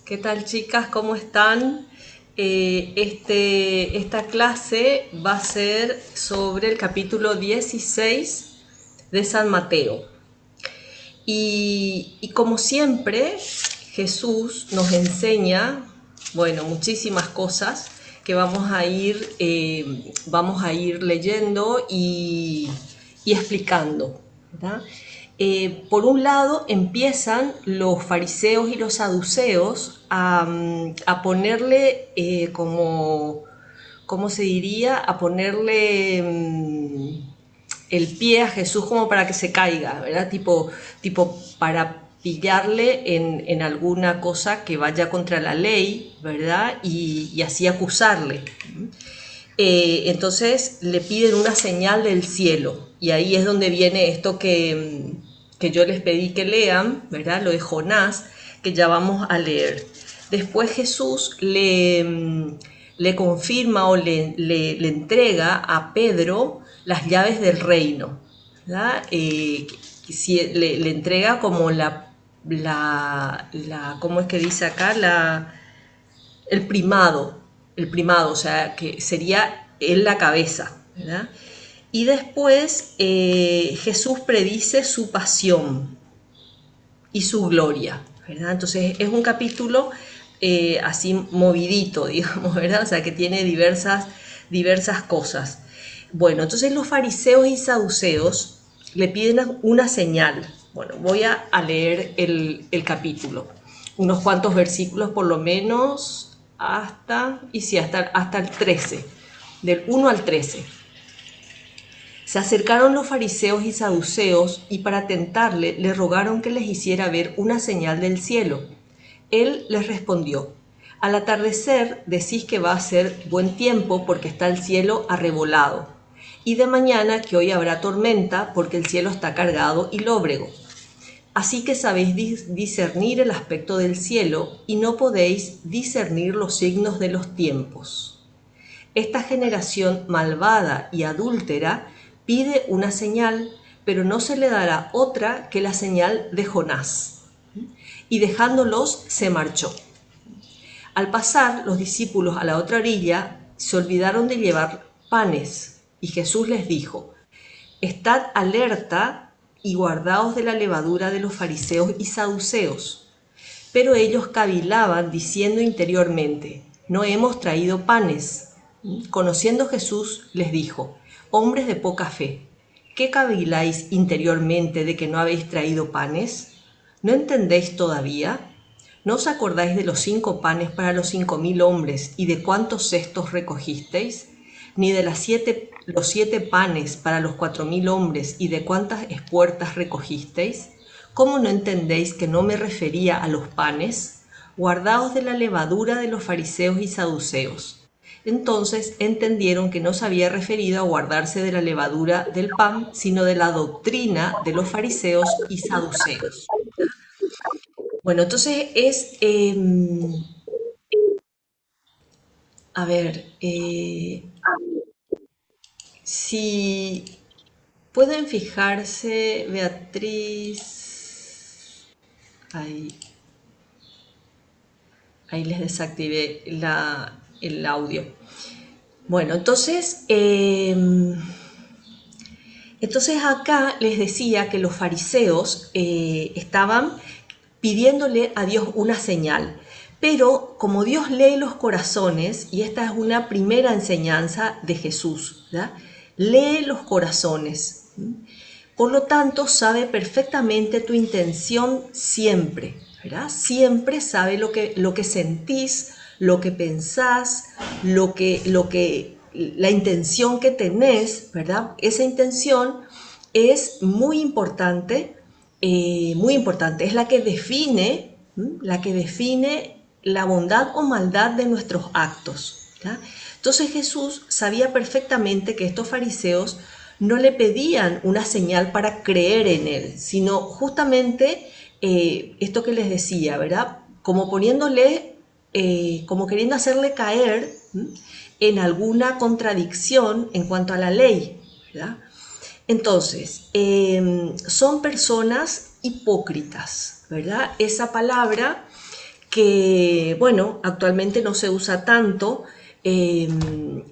¿Qué tal, chicas? ¿Cómo están? Esta clase va a ser sobre el capítulo 16 de San Mateo. Y como siempre, Jesús nos enseña, bueno, muchísimas cosas que vamos a ir leyendo y explicando, ¿verdad? Por un lado, empiezan los fariseos y los saduceos a ponerle como, ¿cómo se diría? A ponerle el pie a Jesús como para que se caiga, ¿verdad? Tipo para pillarle en alguna cosa que vaya contra la ley, ¿verdad? Y así acusarle. Entonces le piden una señal del cielo y ahí es donde viene esto que yo les pedí que lean, ¿verdad? Lo de Jonás, que ya vamos a leer. Después Jesús le confirma o le entrega a Pedro las llaves del reino, ¿verdad? Le entrega como ¿cómo es que dice acá? El primado, o sea, que sería él la cabeza, ¿verdad? Y después Jesús predice su pasión y su gloria, ¿verdad? Entonces es un capítulo así movidito, digamos, ¿verdad? O sea, que tiene diversas cosas. Bueno, entonces los fariseos y saduceos le piden una señal. Bueno, voy a leer el capítulo, unos cuantos versículos por lo menos, hasta el 13, del 1 al 13. Se acercaron los fariseos y saduceos y para tentarle le rogaron que les hiciera ver una señal del cielo. Él les respondió: al atardecer decís que va a ser buen tiempo porque está el cielo arrebolado, y de mañana que hoy habrá tormenta porque el cielo está cargado y lóbrego. Así que sabéis discernir el aspecto del cielo y no podéis discernir los signos de los tiempos. Esta generación malvada y adúltera pide una señal, pero no se le dará otra que la señal de Jonás. Y dejándolos se marchó. Al pasar los discípulos a la otra orilla, se olvidaron de llevar panes, y Jesús les dijo: estad alerta y guardaos de la levadura de los fariseos y saduceos. Pero ellos cavilaban diciendo interiormente: no hemos traído panes. Conociendo Jesús les dijo: hombres de poca fe, ¿qué caviláis interiormente de que no habéis traído panes? ¿No entendéis todavía? ¿No os acordáis de los 5 panes para los 5.000 hombres y de cuántos cestos recogisteis? ¿Ni de los 7 panes para los 4.000 hombres y de cuántas espuertas recogisteis? ¿Cómo no entendéis que no me refería a los panes? Guardaos de la levadura de los fariseos y saduceos. Entonces entendieron que no se había referido a guardarse de la levadura del pan, sino de la doctrina de los fariseos y saduceos. Bueno, entonces a ver, si pueden fijarse, Beatriz, ahí, ahí les desactivé el audio. Bueno, entonces acá les decía que los fariseos estaban pidiéndole a Dios una señal. Pero como Dios lee los corazones, y esta es una primera enseñanza de Jesús, ¿verdad? Lee los corazones. Por lo tanto, sabe perfectamente tu intención siempre, ¿verdad? Siempre sabe lo que sentís, lo que pensás, la intención que tenés, ¿verdad? Esa intención es muy importante, es la que define la bondad o maldad de nuestros actos, ¿verdad? Entonces Jesús sabía perfectamente que estos fariseos no le pedían una señal para creer en él, sino justamente esto que les decía, ¿verdad? Como poniéndole, como queriendo hacerle caer en alguna contradicción en cuanto a la ley, ¿verdad? Entonces, son personas hipócritas, ¿verdad? Esa palabra que, bueno, actualmente no se usa tanto,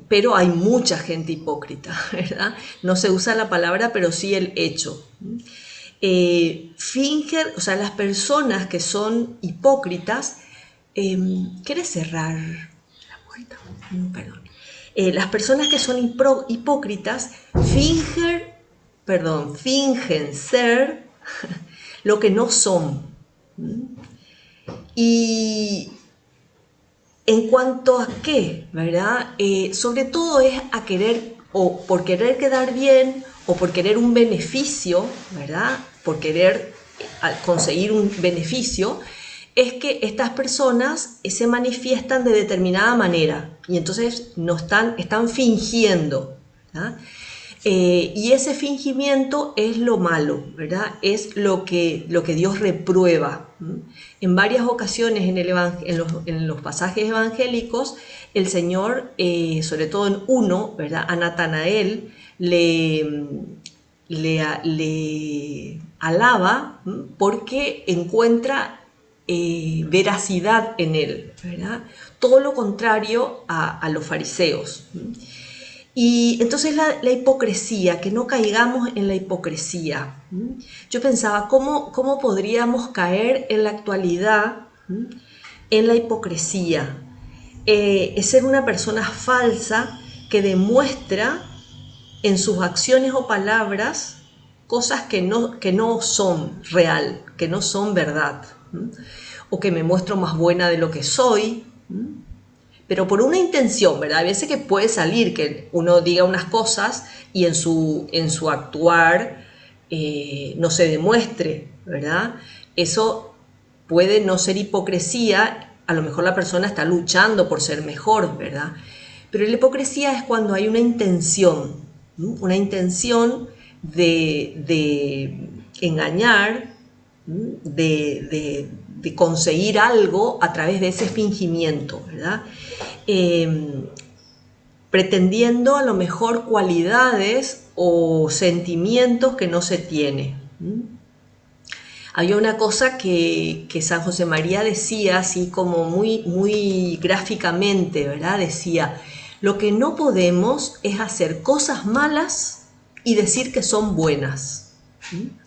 pero hay mucha gente hipócrita, ¿verdad? No se usa la palabra, pero sí el hecho. Fingen, o sea, las personas que son hipócritas, ¿quieres cerrar la puerta? Perdón. Las personas que son hipócritas fingen ser lo que no son. Y en cuanto a qué, ¿verdad? Sobre todo es a querer, o por querer quedar bien, o por querer un beneficio, ¿verdad? Por querer conseguir un beneficio, es que estas personas se manifiestan de determinada manera y entonces están fingiendo, ¿verdad? Y ese fingimiento es lo malo, ¿verdad? Es lo que Dios reprueba. En varias ocasiones en los pasajes evangélicos, el Señor, sobre todo en uno, ¿verdad? A Natanael le alaba porque encuentra veracidad en él, ¿verdad? Todo lo contrario a los fariseos. Y entonces la hipocresía, que no caigamos en la hipocresía. Yo pensaba, ¿cómo podríamos caer en la actualidad en la hipocresía? Es ser una persona falsa que demuestra en sus acciones o palabras cosas que no son real, que no son verdad. O que me muestro más buena de lo que soy, pero por una intención, ¿verdad? A veces que puede salir que uno diga unas cosas y en su actuar no se demuestre, ¿verdad? Eso puede no ser hipocresía, a lo mejor la persona está luchando por ser mejor, ¿verdad? Pero la hipocresía es cuando hay una intención, ¿no? Una intención de engañar, de conseguir algo a través de ese fingimiento, ¿verdad? Pretendiendo a lo mejor cualidades o sentimientos que no se tiene. Había una cosa que San José María decía así como muy gráficamente, ¿verdad? Decía, lo que no podemos es hacer cosas malas y decir que son buenas.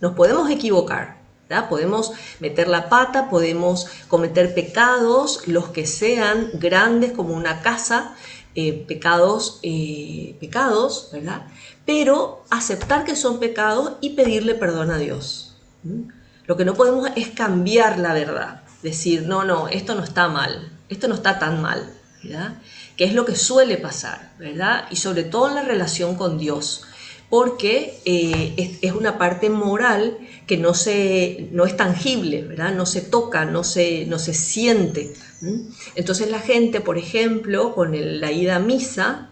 Nos podemos equivocar, ¿verdad? Podemos meter la pata, podemos cometer pecados, los que sean grandes como una casa, pecados, ¿verdad? Pero aceptar que son pecados y pedirle perdón a Dios. Lo que no podemos es cambiar la verdad, decir, no, esto no está mal, esto no está tan mal, ¿verdad? Que es lo que suele pasar, ¿verdad? Y sobre todo en la relación con Dios, porque es una parte moral que no es tangible, ¿verdad? No se toca, no se siente. Entonces la gente, por ejemplo, con la ida a misa,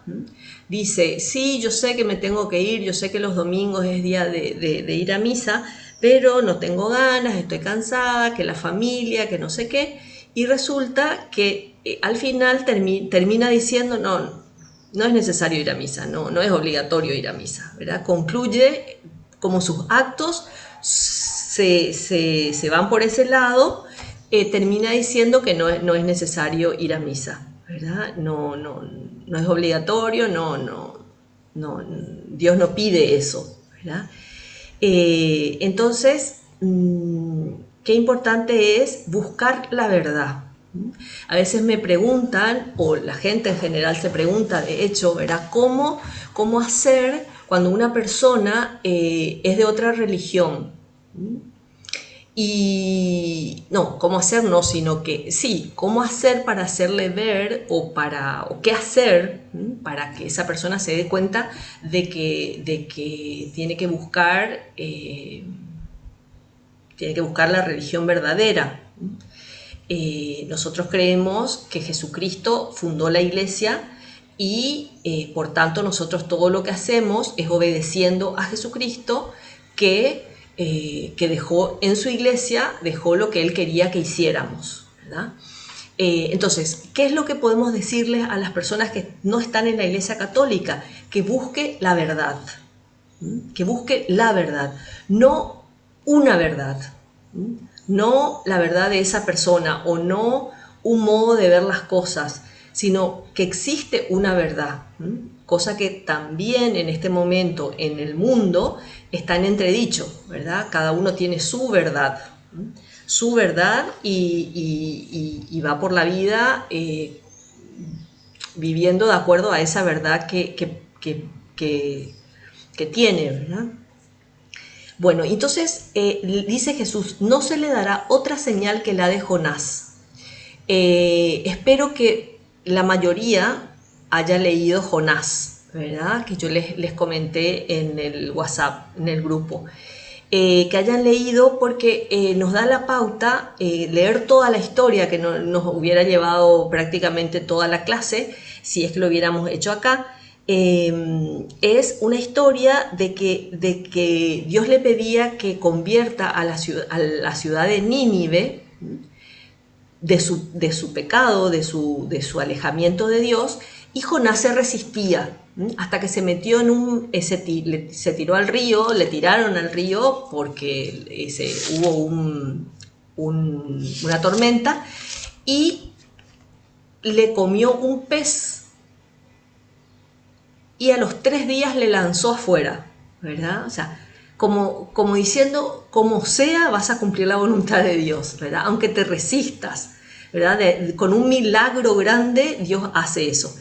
dice, sí, yo sé que me tengo que ir, yo sé que los domingos es día de ir a misa, pero no tengo ganas, estoy cansada, que la familia, que no sé qué, y resulta que al final termina diciendo, no es necesario ir a misa, no es obligatorio ir a misa, ¿verdad? Concluye como sus actos se van por ese lado, termina diciendo que no es necesario ir a misa, ¿verdad? No es obligatorio, Dios no pide eso, ¿verdad? Entonces, qué importante es buscar la verdad. A veces me preguntan, o la gente en general se pregunta, de hecho, ¿verdad? ¿Cómo hacer cuando una persona es de otra religión? Y no, cómo hacer no, sino que sí, cómo hacer para hacerle ver o qué hacer para que esa persona se dé cuenta de que tiene que buscar la religión verdadera. Nosotros creemos que Jesucristo fundó la iglesia y por tanto nosotros todo lo que hacemos es obedeciendo a Jesucristo que dejó en su iglesia, dejó lo que él quería que hiciéramos, ¿verdad? Entonces, ¿qué es lo que podemos decirles a las personas que no están en la iglesia católica? Que busque la verdad, que busque la verdad, no una verdad, no la verdad de esa persona o no un modo de ver las cosas, sino que existe una verdad, cosa que también en este momento en el mundo está en entredicho, ¿verdad? Cada uno tiene su verdad y va por la vida viviendo de acuerdo a esa verdad que tiene, ¿verdad? Bueno, entonces dice Jesús, no se le dará otra señal que la de Jonás. Espero que la mayoría haya leído Jonás, ¿verdad? Que yo les comenté en el WhatsApp, en el grupo. Que hayan leído porque nos da la pauta leer toda la historia que nos hubiera llevado prácticamente toda la clase, si es que lo hubiéramos hecho acá. Es una historia de que Dios le pedía que convierta a la ciudad de Nínive de su pecado, de su alejamiento de Dios, y Jonás se resistía hasta que se metió se tiró al río, le tiraron al río porque hubo una tormenta y le comió un pez y a los 3 días le lanzó afuera, ¿verdad? O sea, como diciendo, como sea, vas a cumplir la voluntad de Dios, ¿verdad? Aunque te resistas, ¿verdad? Con un milagro grande, Dios hace eso.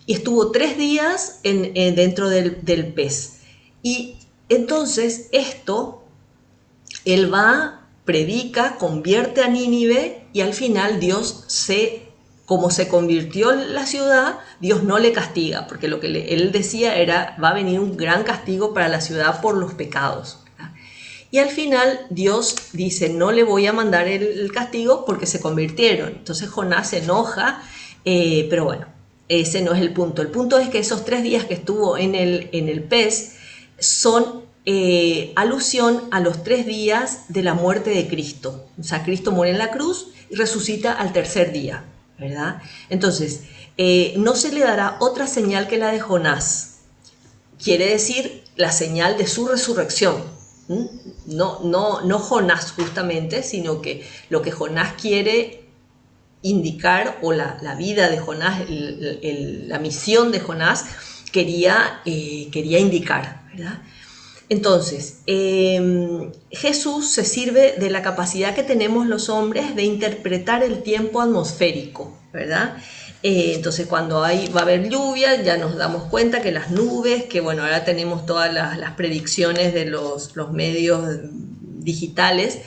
Y estuvo 3 días dentro del pez. Y entonces él va, predica, convierte a Nínive y al final Dios como se convirtió la ciudad, Dios no le castiga, porque lo que él decía era, va a venir un gran castigo para la ciudad por los pecados, ¿verdad? Y al final Dios dice, no le voy a mandar el castigo porque se convirtieron. Entonces Jonás se enoja, pero bueno, ese no es el punto. El punto es que esos 3 días que estuvo en el pez son alusión a los 3 días de la muerte de Cristo. O sea, Cristo muere en la cruz y resucita al 3er día, ¿verdad? Entonces, no se le dará otra señal que la de Jonás. Quiere decir la señal de su resurrección. No Jonás justamente, sino que lo que Jonás quiere indicar, o la vida de Jonás, la misión de Jonás quería indicar, ¿verdad? Entonces, Jesús se sirve de la capacidad que tenemos los hombres de interpretar el tiempo atmosférico, ¿verdad? Entonces, cuando va a haber lluvia, ya nos damos cuenta que las nubes, que bueno, ahora tenemos todas las predicciones de los medios digitales,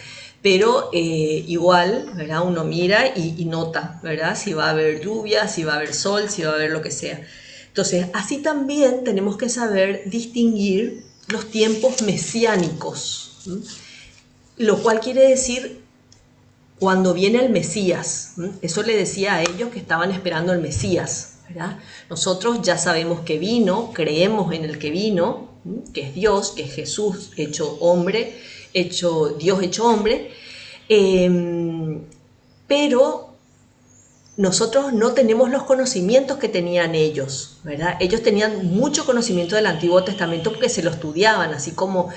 pero igual, ¿verdad? Uno mira y nota, ¿verdad? Si va a haber lluvia, si va a haber sol, si va a haber lo que sea. Entonces, así también tenemos que saber distinguir los tiempos mesiánicos, lo cual quiere decir cuando viene el Mesías. Eso le decía a ellos que estaban esperando el Mesías, ¿verdad? Nosotros ya sabemos que vino, creemos en el que vino, que es Dios, que es Jesús hecho hombre, Dios hecho hombre, pero nosotros no tenemos los conocimientos que tenían ellos, ¿verdad? Ellos tenían mucho conocimiento del Antiguo Testamento porque se lo estudiaban, así como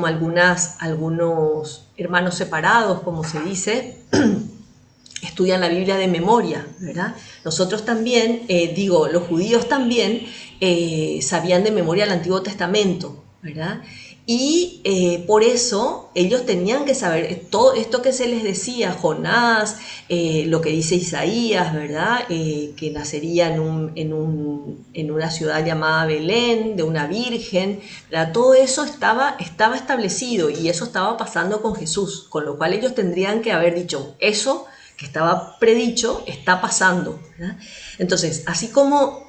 algunos hermanos separados, como se dice, estudian la Biblia de memoria, ¿verdad? Nosotros también, los judíos también sabían de memoria el Antiguo Testamento, ¿verdad? Y por eso ellos tenían que saber todo esto que se les decía, Jonás, lo que dice Isaías, ¿verdad? Que nacería en una ciudad llamada Belén, de una virgen, ¿verdad? Todo eso estaba establecido y eso estaba pasando con Jesús, con lo cual ellos tendrían que haber dicho, eso que estaba predicho está pasando, ¿verdad? Entonces, así como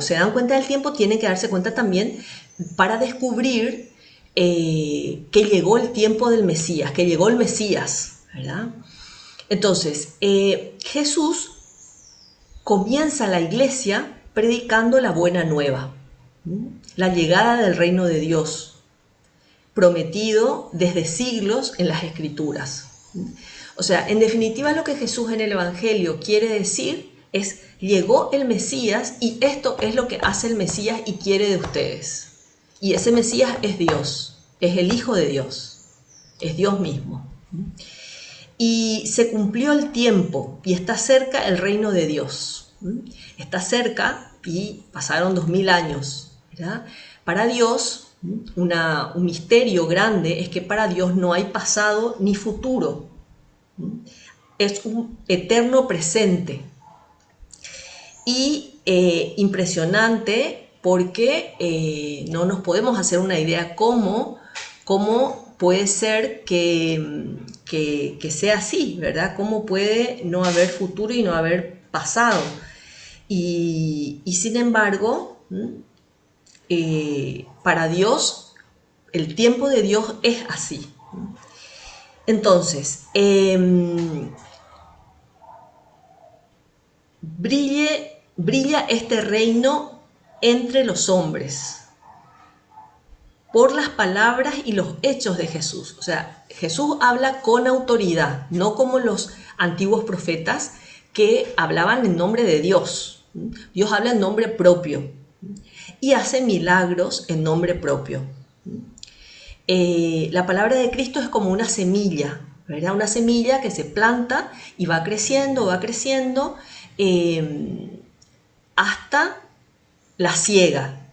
se dan cuenta del tiempo, tienen que darse cuenta también para descubrir que llegó el tiempo del Mesías, que llegó el Mesías, ¿verdad? Entonces, Jesús comienza la iglesia predicando la buena nueva, la llegada del reino de Dios, prometido desde siglos en las Escrituras. O sea, en definitiva lo que Jesús en el Evangelio quiere decir es, llegó el Mesías y esto es lo que hace el Mesías y quiere de ustedes. Y ese Mesías es Dios, es el Hijo de Dios, es Dios mismo. Y se cumplió el tiempo y está cerca el reino de Dios. Está cerca y pasaron 2000 años, ¿verdad? Para Dios, un misterio grande es que para Dios no hay pasado ni futuro. Es un eterno presente. Y impresionante porque no nos podemos hacer una idea cómo puede ser que sea así, ¿verdad? ¿Cómo puede no haber futuro y no haber pasado? Y sin embargo, para Dios, el tiempo de Dios es así. Entonces, brilla este reino entre los hombres por las palabras y los hechos de Jesús. O sea, Jesús habla con autoridad, no como los antiguos profetas que hablaban en nombre de Dios. Dios habla en nombre propio y hace milagros en nombre propio. La palabra de Cristo es como una semilla, ¿verdad? Una semilla que se planta y va creciendo, hasta la siega,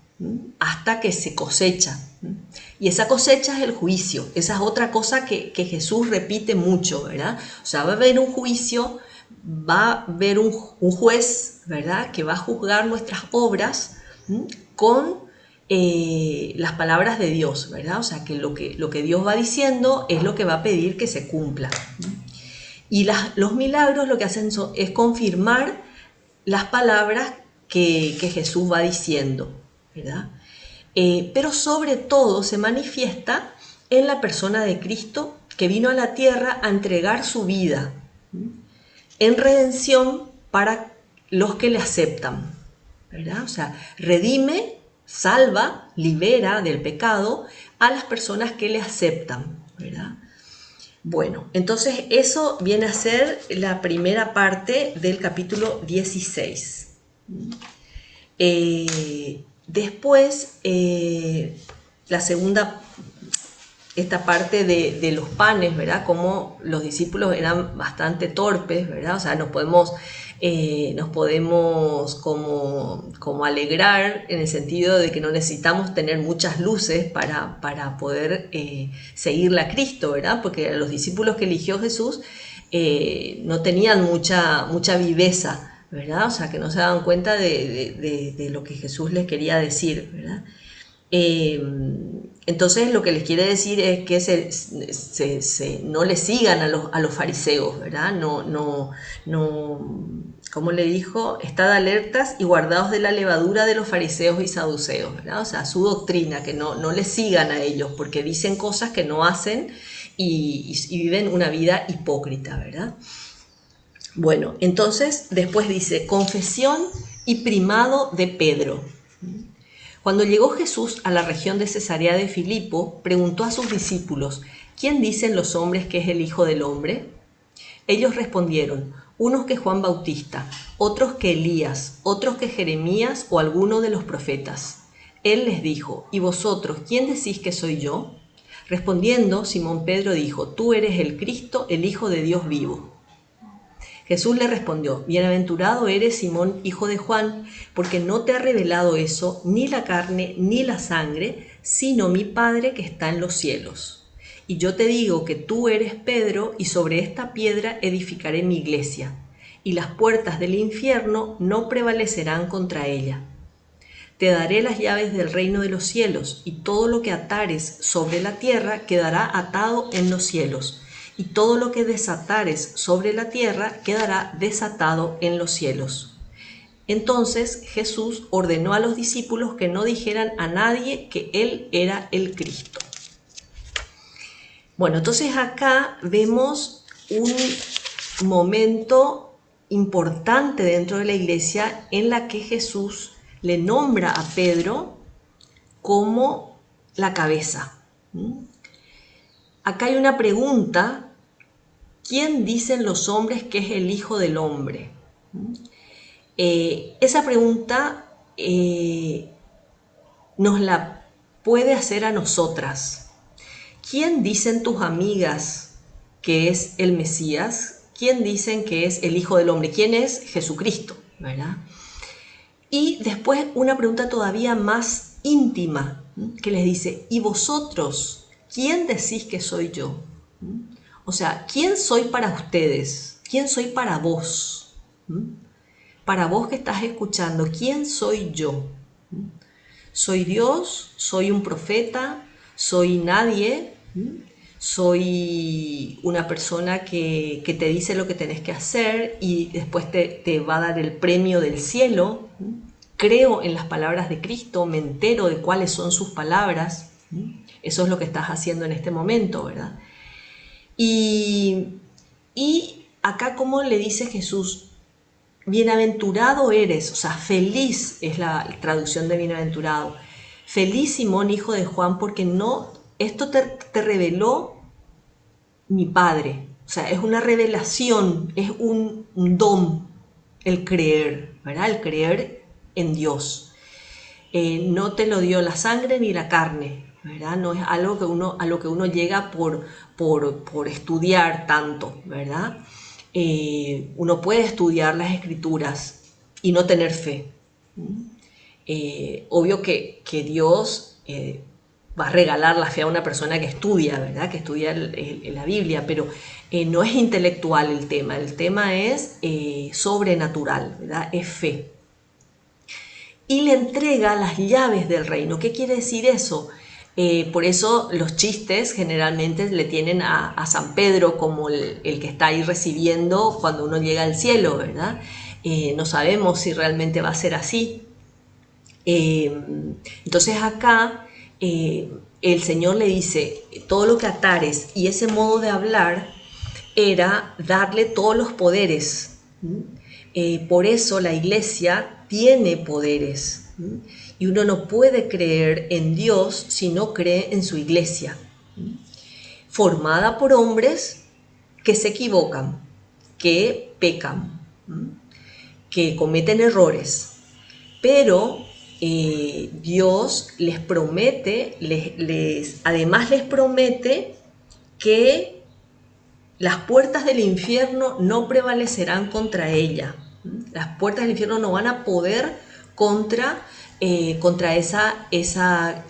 hasta que se cosecha. Y esa cosecha es el juicio. Esa es otra cosa que Jesús repite mucho, ¿verdad? O sea, va a haber un juicio, va a haber un juez, ¿verdad? Que va a juzgar nuestras obras con las palabras de Dios, ¿verdad? O sea, que lo que Dios va diciendo es lo que va a pedir que se cumpla. Y los milagros lo que hacen es confirmar las palabras que Jesús va diciendo, ¿verdad? Pero sobre todo se manifiesta en la persona de Cristo, que vino a la tierra a entregar su vida en redención para los que le aceptan, ¿verdad? O sea, redime, salva, libera del pecado a las personas que le aceptan, ¿verdad? Bueno, entonces eso viene a ser la primera parte del capítulo 16. Después, la segunda, esta parte de los panes, ¿verdad? Como los discípulos eran bastante torpes, ¿verdad? O sea, nos podemos como alegrar en el sentido de que no necesitamos tener muchas luces para poder seguirle a Cristo, ¿verdad? Porque los discípulos que eligió Jesús no tenían mucha viveza, ¿verdad? O sea, que no se daban cuenta de lo que Jesús les quería decir, ¿verdad? Entonces lo que les quiere decir es que no le sigan a los fariseos, ¿verdad? No, como le dijo, estad alertas y guardaos de la levadura de los fariseos y saduceos, ¿verdad? O sea, su doctrina, que no le sigan a ellos porque dicen cosas que no hacen y viven una vida hipócrita, ¿verdad? Bueno, entonces después dice, confesión y primado de Pedro. Cuando llegó Jesús a la región de Cesarea de Filipo, preguntó a sus discípulos, ¿quién dicen los hombres que es el Hijo del Hombre? Ellos respondieron, unos que Juan Bautista, otros que Elías, otros que Jeremías o alguno de los profetas. Él les dijo, ¿y vosotros quién decís que soy yo? Respondiendo, Simón Pedro dijo, tú eres el Cristo, el Hijo de Dios vivo. Jesús le respondió, bienaventurado eres Simón, hijo de Juan, porque no te ha revelado eso ni la carne ni la sangre, sino mi Padre que está en los cielos. Y yo te digo que tú eres Pedro, y sobre esta piedra edificaré mi iglesia, y las puertas del infierno no prevalecerán contra ella. Te daré las llaves del reino de los cielos, y todo lo que atares sobre la tierra quedará atado en los cielos, y todo lo que desatares sobre la tierra quedará desatado en los cielos. Entonces Jesús ordenó a los discípulos que no dijeran a nadie que Él era el Cristo. Bueno, entonces acá vemos un momento importante dentro de la iglesia en la que Jesús le nombra a Pedro como la cabeza. Acá hay una pregunta, ¿quién dicen los hombres que es el Hijo del Hombre? Esa pregunta nos la puede hacer a nosotras. ¿Quién dicen tus amigas que es el Mesías? ¿Quién dicen que es el Hijo del Hombre? ¿Quién es Jesucristo? ¿Verdad? Y después una pregunta todavía más íntima, que les dice, ¿y vosotros quién decís que soy yo? O sea, ¿quién soy para ustedes? ¿Quién soy para vos? Para vos que estás escuchando, ¿quién soy yo? ¿Soy Dios? ¿Soy un profeta? ¿Soy nadie? ¿Soy una persona que te dice lo que tenés que hacer y después te va a dar el premio del cielo? Creo en las palabras de Cristo, me entero de cuáles son sus palabras. Eso es lo que estás haciendo en este momento, ¿verdad? Y acá, ¿cómo le dice Jesús? Bienaventurado eres, o sea, feliz es la traducción de bienaventurado. Feliz Simón, hijo de Juan, porque no, esto te reveló mi Padre. O sea, es una revelación, es un don el creer, ¿verdad? El creer en Dios. No te lo dio la sangre ni la carne, ¿verdad? No es algo que a lo que uno llega por estudiar tanto, ¿verdad? Uno puede estudiar las escrituras y no tener fe. Obvio que Dios va a regalar la fe a una persona que estudia, ¿verdad? Que estudia la Biblia, pero no es intelectual el tema es sobrenatural, ¿verdad? Es fe. Y le entrega las llaves del reino. ¿Qué quiere decir eso? Por eso los chistes generalmente le tienen a San Pedro como el que está ahí recibiendo cuando uno llega al cielo, ¿verdad? No sabemos si realmente va a ser así. Entonces acá el Señor le dice, todo lo que atares, y ese modo de hablar era darle todos los poderes. Por eso la iglesia tiene poderes. Y uno no puede creer en Dios si no cree en su iglesia, formada por hombres que se equivocan, que pecan, que cometen errores, pero Dios les promete, además les promete que las puertas del infierno no prevalecerán contra ella. Las puertas del infierno no van a poder contra esa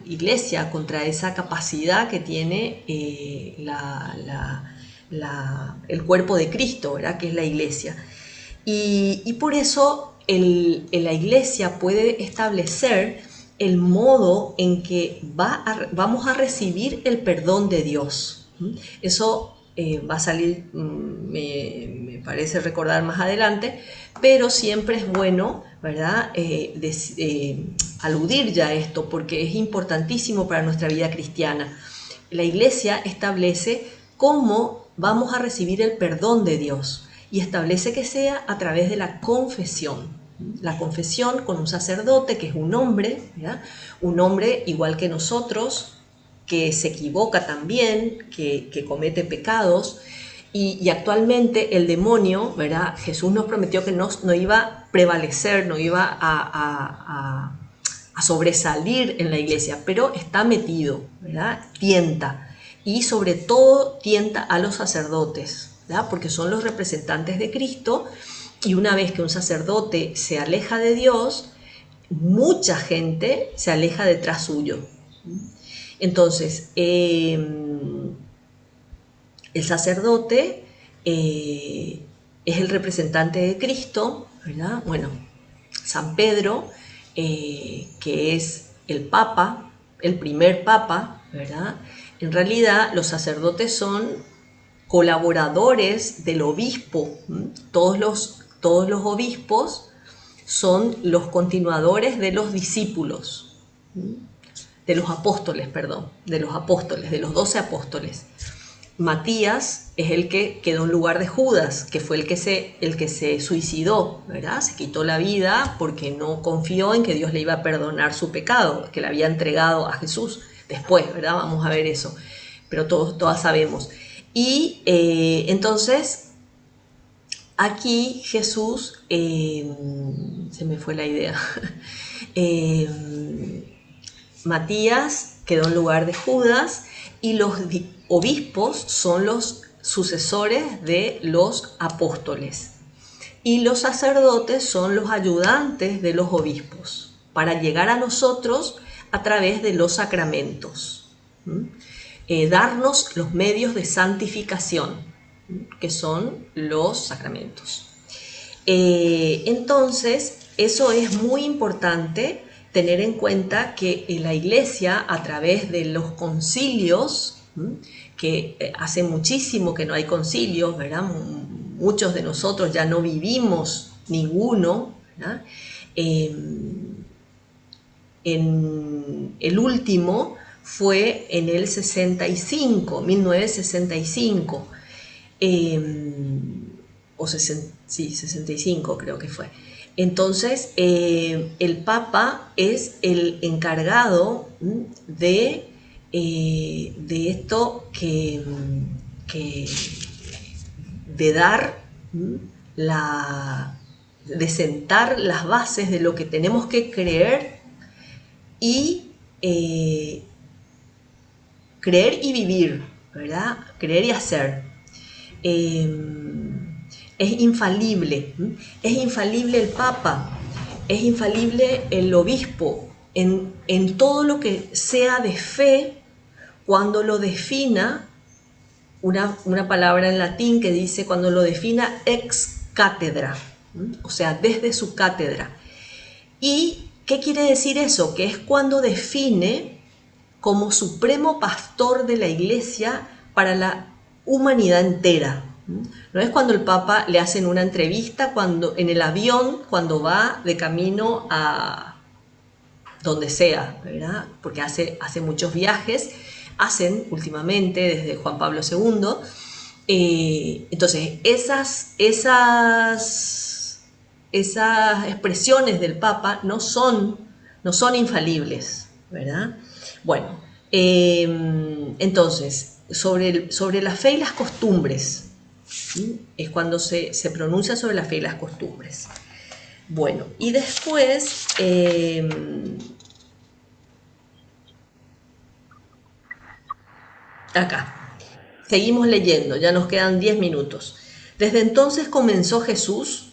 iglesia, contra esa capacidad que tiene el cuerpo de Cristo, ¿verdad? Que es la iglesia. Y por eso la iglesia puede establecer el modo en que vamos a recibir el perdón de Dios. Eso va a salir, me parece recordar más adelante, pero siempre es bueno, ¿verdad? Aludir ya a esto porque es importantísimo para nuestra vida cristiana. La iglesia establece cómo vamos a recibir el perdón de Dios y establece que sea a través de la confesión. La confesión con un sacerdote que es un hombre, ¿verdad? Un hombre igual que nosotros, que se equivoca también, que comete pecados, y actualmente el demonio, ¿verdad? Jesús nos prometió que no iba a prevalecer, no iba a sobresalir en la iglesia, pero está metido, ¿verdad? Tienta, y sobre todo tienta a los sacerdotes, ¿verdad? Porque son los representantes de Cristo, y una vez que un sacerdote se aleja de Dios, mucha gente se aleja detrás suyo. Entonces, el sacerdote es el representante de Cristo, ¿verdad? Bueno, San Pedro, que es el Papa, el primer Papa, ¿verdad? En realidad, los sacerdotes son colaboradores del obispo. Todos los obispos son los continuadores de los discípulos. De los apóstoles, de los 12 apóstoles. Matías es el que quedó en lugar de Judas, que fue el que se suicidó, ¿verdad? Se quitó la vida porque no confió en que Dios le iba a perdonar su pecado, que le había entregado a Jesús después, ¿verdad? Vamos a ver eso, pero todas sabemos. Y entonces, aquí Jesús, se me fue la idea, Matías quedó en lugar de Judas y obispos son los sucesores de los apóstoles y los sacerdotes son los ayudantes de los obispos para llegar a nosotros a través de los sacramentos, darnos los medios de santificación, que son los sacramentos. Entonces, eso es muy importante tener en cuenta que la Iglesia, a través de los concilios, que hace muchísimo que no hay concilios, ¿verdad? Muchos de nosotros ya no vivimos ninguno, ¿verdad? El último fue en el 65, 1965, o 65 creo que fue. Entonces, el Papa es el encargado de esto de dar de sentar las bases de lo que tenemos que creer y creer y vivir, ¿verdad? Creer y hacer. Es infalible el Papa, es infalible el obispo en todo lo que sea de fe, cuando lo defina una palabra en latín que dice, cuando lo defina ex cátedra, o sea, desde su cátedra. ¿Y qué quiere decir eso? Que es cuando define como supremo pastor de la Iglesia para la humanidad entera. No es cuando el Papa le hacen una entrevista en el avión, cuando va de camino a donde sea, ¿verdad? Porque hace muchos viajes, hacen últimamente desde Juan Pablo II. Entonces, esas expresiones del Papa no son infalibles, ¿verdad? Bueno, entonces, sobre la fe y las costumbres, es cuando se pronuncia sobre la fe y las costumbres. Bueno, y después, acá, seguimos leyendo, ya nos quedan 10 minutos. Desde entonces comenzó Jesús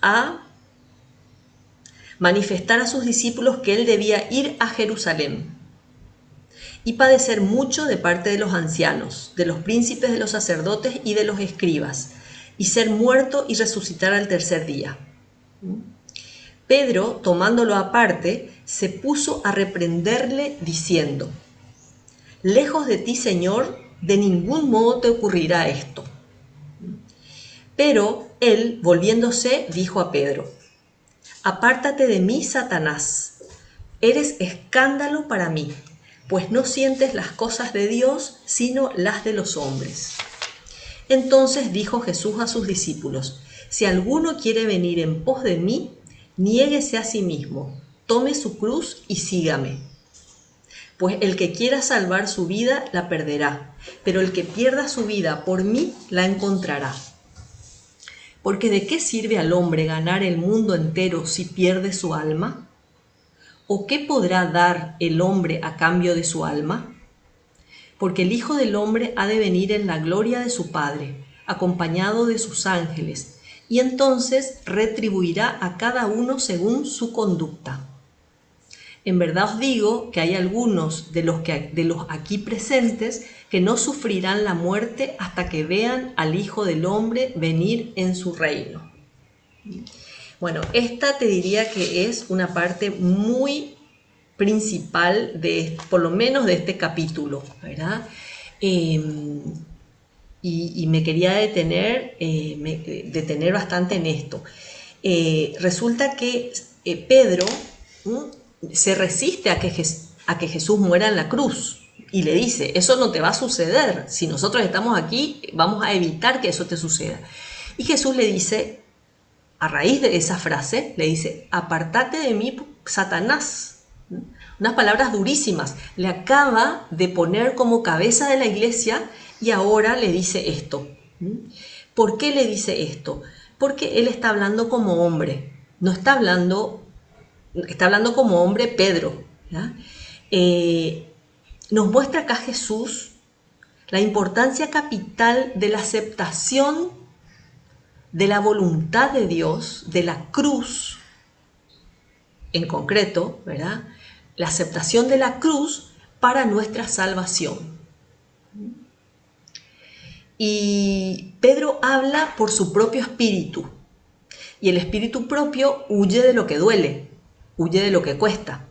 a manifestar a sus discípulos que él debía ir a Jerusalén y padecer mucho de parte de los ancianos, de los príncipes, de los sacerdotes y de los escribas, y ser muerto y resucitar al tercer día. Pedro, tomándolo aparte, se puso a reprenderle diciendo: lejos de ti, Señor, de ningún modo te ocurrirá esto. Pero él, volviéndose, dijo a Pedro: apártate de mí, Satanás, eres escándalo para mí, pues no sientes las cosas de Dios, sino las de los hombres. Entonces dijo Jesús a sus discípulos: si alguno quiere venir en pos de mí, niéguese a sí mismo, tome su cruz y sígame. Pues el que quiera salvar su vida la perderá, pero el que pierda su vida por mí la encontrará. Porque ¿de qué sirve al hombre ganar el mundo entero si pierde su alma? ¿O qué podrá dar el hombre a cambio de su alma? Porque el Hijo del Hombre ha de venir en la gloria de su Padre, acompañado de sus ángeles, y entonces retribuirá a cada uno según su conducta. En verdad os digo que hay algunos de los aquí presentes que no sufrirán la muerte hasta que vean al Hijo del Hombre venir en su reino. Bueno, esta te diría que es una parte muy principal por lo menos de este capítulo, ¿verdad? Y me quería detener bastante en esto. Resulta que Pedro se resiste a que Jesús muera en la cruz y le dice: eso no te va a suceder, si nosotros estamos aquí vamos a evitar que eso te suceda. Y Jesús le dice, a raíz de esa frase, le dice: apartate de mí, Satanás. Unas palabras durísimas. Le acaba de poner como cabeza de la Iglesia y ahora le dice esto. ¿Por qué le dice esto? Porque él está hablando como hombre. No está hablando como hombre Pedro, ¿ya? nos muestra acá Jesús la importancia capital de la aceptación de la voluntad de Dios, de la cruz en concreto, ¿verdad? La aceptación de la cruz para nuestra salvación. Y Pedro habla por su propio espíritu, y el espíritu propio huye de lo que duele, huye de lo que cuesta.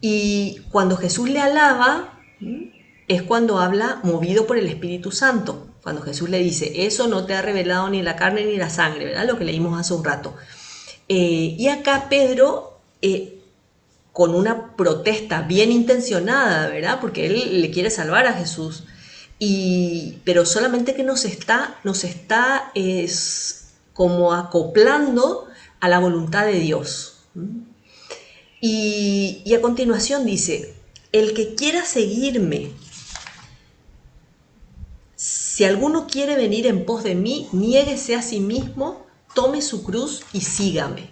Y cuando Jesús le alaba, es cuando habla movido por el Espíritu Santo. Cuando Jesús le dice, eso no te ha revelado ni la carne ni la sangre, ¿verdad? Lo que leímos hace un rato. Y acá Pedro, con una protesta bien intencionada, ¿verdad? Porque él le quiere salvar a Jesús. Pero solamente que nos está como acoplando a la voluntad de Dios. Y a continuación dice, el que quiera seguirme, si alguno quiere venir en pos de mí, niéguese a sí mismo, tome su cruz y sígame.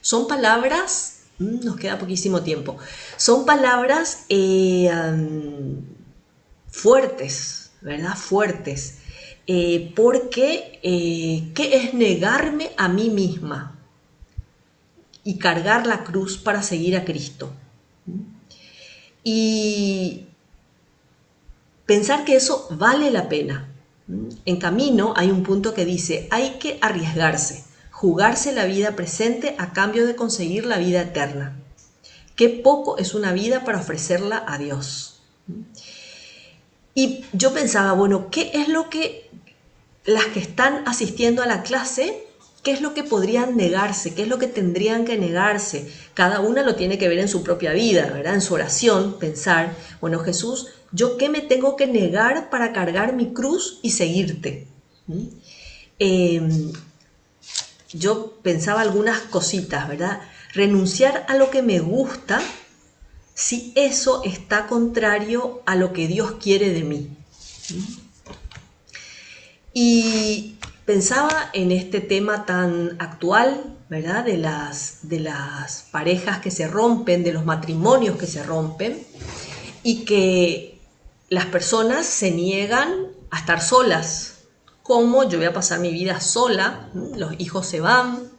Son palabras, nos queda poquísimo tiempo, son palabras fuertes, ¿verdad? Fuertes, porque ¿qué es negarme a mí misma y cargar la cruz para seguir a Cristo? Y pensar que eso vale la pena. En Camino hay un punto que dice, hay que arriesgarse, jugarse la vida presente a cambio de conseguir la vida eterna. Qué poco es una vida para ofrecerla a Dios. Y yo pensaba, bueno, ¿qué es lo que las que están asistiendo a la clase, qué es lo que podrían negarse? ¿Qué es lo que tendrían que negarse? Cada una lo tiene que ver en su propia vida, ¿verdad? En su oración, pensar, bueno, Jesús, ¿yo qué me tengo que negar para cargar mi cruz y seguirte? Yo pensaba algunas cositas, ¿verdad? Renunciar a lo que me gusta si eso está contrario a lo que Dios quiere de mí. Y pensaba en este tema tan actual, ¿verdad? De las parejas que se rompen, de los matrimonios que se rompen, y que las personas se niegan a estar solas. ¿Cómo yo voy a pasar mi vida sola? Los hijos se van.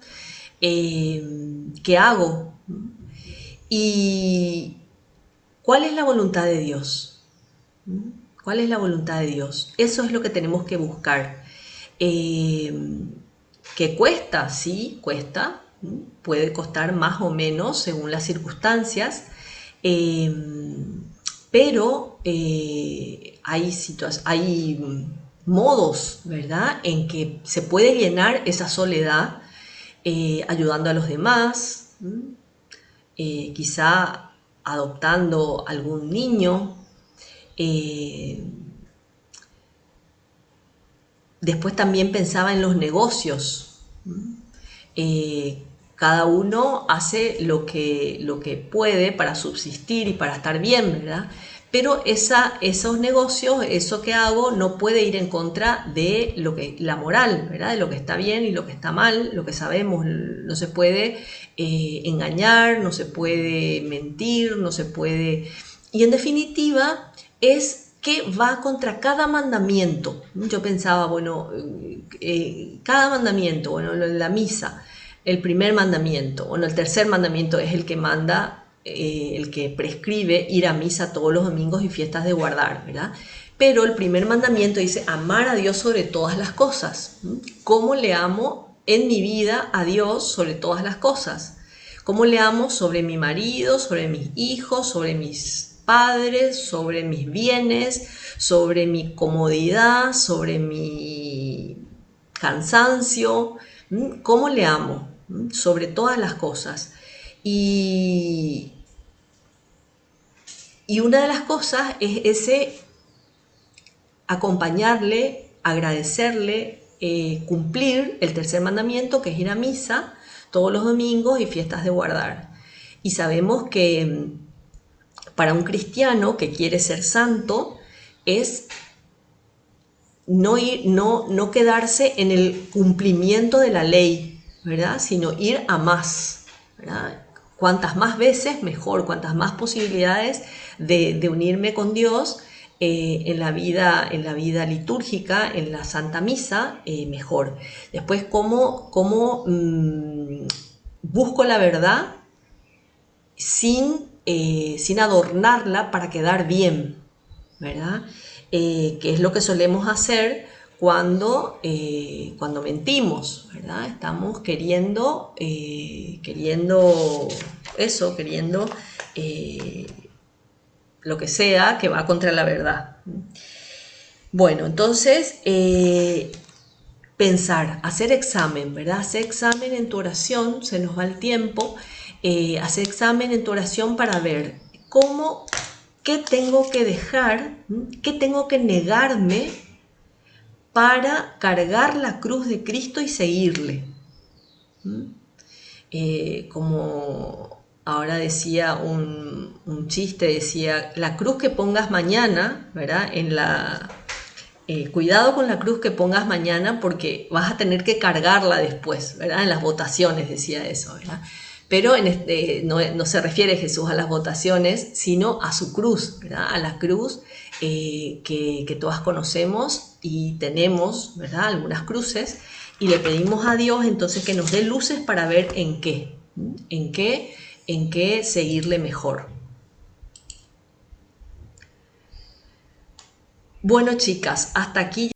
¿Qué hago? ¿Y cuál es la voluntad de Dios? ¿Cuál es la voluntad de Dios? Eso es lo que tenemos que buscar. ¿Que cuesta? Sí, cuesta. Puede costar más o menos según las circunstancias. Pero hay modos, ¿verdad?, en que se puede llenar esa soledad ayudando a los demás, quizá adoptando algún niño. Después también pensaba en los negocios. Cada uno hace lo que puede para subsistir y para estar bien, ¿verdad? Pero esos negocios, eso que hago, no puede ir en contra de la moral, ¿verdad? De lo que está bien y lo que está mal, lo que sabemos. No se puede engañar, no se puede mentir, no se puede... Y en definitiva es que va contra cada mandamiento. Yo pensaba, bueno, cada mandamiento, bueno, la misa, el primer mandamiento, bueno, el tercer mandamiento es el que manda, el que prescribe ir a misa todos los domingos y fiestas de guardar, ¿verdad? Pero el primer mandamiento dice amar a Dios sobre todas las cosas. ¿Cómo le amo en mi vida a Dios sobre todas las cosas? ¿Cómo le amo sobre mi marido, sobre mis hijos, sobre mis padres, sobre mis bienes, sobre mi comodidad, sobre mi cansancio? ¿Cómo le amo? Sobre todas las cosas. Y una de las cosas es ese acompañarle, agradecerle, cumplir el tercer mandamiento, que es ir a misa todos los domingos y fiestas de guardar. Y sabemos que para un cristiano que quiere ser santo es no quedarse en el cumplimiento de la ley, ¿verdad? Sino ir a más, ¿verdad? cuantas más veces mejor, cuantas más posibilidades de unirme con Dios en la vida litúrgica, en la Santa Misa, mejor. Después, cómo busco la verdad sin adornarla para quedar bien, ¿verdad? Que es lo que solemos hacer cuando mentimos, ¿verdad? Estamos queriendo lo que sea que va contra la verdad. Bueno, entonces, pensar, hacer examen, ¿verdad? Hacer examen en tu oración, se nos va el tiempo, hacer examen en tu oración para ver qué tengo que dejar, qué tengo que negarme para cargar la cruz de Cristo y seguirle. Como ahora decía un chiste, decía, la cruz que pongas mañana, ¿verdad? Cuidado con la cruz que pongas mañana porque vas a tener que cargarla después, ¿verdad? En las votaciones decía eso, ¿verdad? Pero no se refiere Jesús a las votaciones, sino a su cruz, ¿verdad? A la cruz que todas conocemos y tenemos, ¿verdad? Algunas cruces, y le pedimos a Dios entonces que nos dé luces para ver en qué seguirle mejor. Bueno, chicas, hasta aquí